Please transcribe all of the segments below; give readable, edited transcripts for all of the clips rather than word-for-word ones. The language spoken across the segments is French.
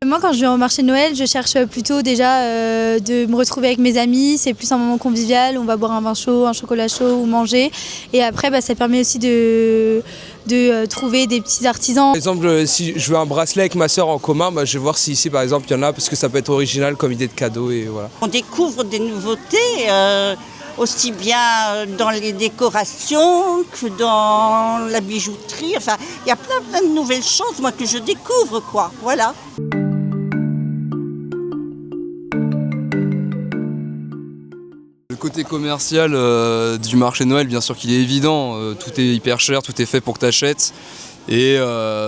Moi, quand je vais au marché de Noël, je cherche plutôt déjà de me retrouver avec mes amis. C'est plus un moment convivial, on va boire un vin chaud, un chocolat chaud ou manger. Et après, ça permet aussi de trouver des petits artisans. Par exemple, si je veux un bracelet avec ma sœur en commun, je vais voir si ici par exemple il y en a, parce que ça peut être original comme idée de cadeau et voilà. On découvre des nouveautés, aussi bien dans les décorations que dans la bijouterie. Enfin, il y a plein de nouvelles choses moi, que je découvre, quoi. Voilà. Le côté commercial du marché de Noël, bien sûr qu'il est évident, tout est hyper cher, tout est fait pour que tu achètes. Et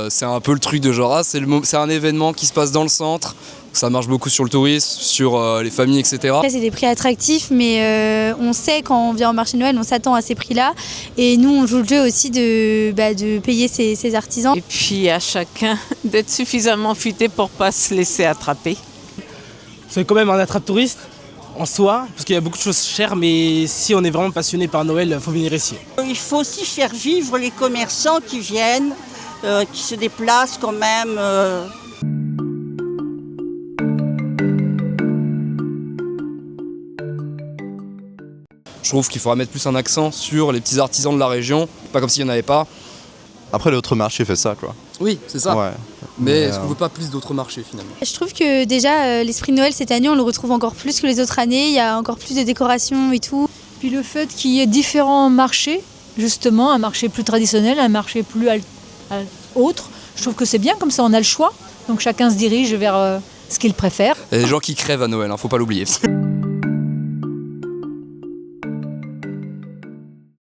c'est un peu le truc de genre, c'est un événement qui se passe dans le centre, ça marche beaucoup sur le tourisme, sur les familles, etc. Après, c'est des prix attractifs, mais on sait quand on vient au marché de Noël, on s'attend à ces prix-là. Et nous, on joue le jeu aussi de payer ces artisans. Et puis à chacun d'être suffisamment futé pour ne pas se laisser attraper. C'est quand même un attrape-touriste en soi, parce qu'il y a beaucoup de choses chères, mais si on est vraiment passionné par Noël, il faut venir ici. Il faut aussi faire vivre les commerçants qui viennent, qui se déplacent quand même. Je trouve qu'il faudra mettre plus un accent sur les petits artisans de la région, pas comme s'il n'y en avait pas. Après, l'autre marché fait ça, quoi. Oui, c'est ça. Ouais. Mais est-ce qu'on veut pas plus d'autres marchés finalement? Je trouve que déjà, l'esprit de Noël cette année, on le retrouve encore plus que les autres années. Il y a encore plus de décorations et tout. Puis le fait qu'il y ait différents marchés, justement, un marché plus traditionnel, un marché plus autre, je trouve que c'est bien, comme ça on a le choix. Donc chacun se dirige vers ce qu'il préfère. Il y a des gens qui crèvent à Noël, faut pas l'oublier.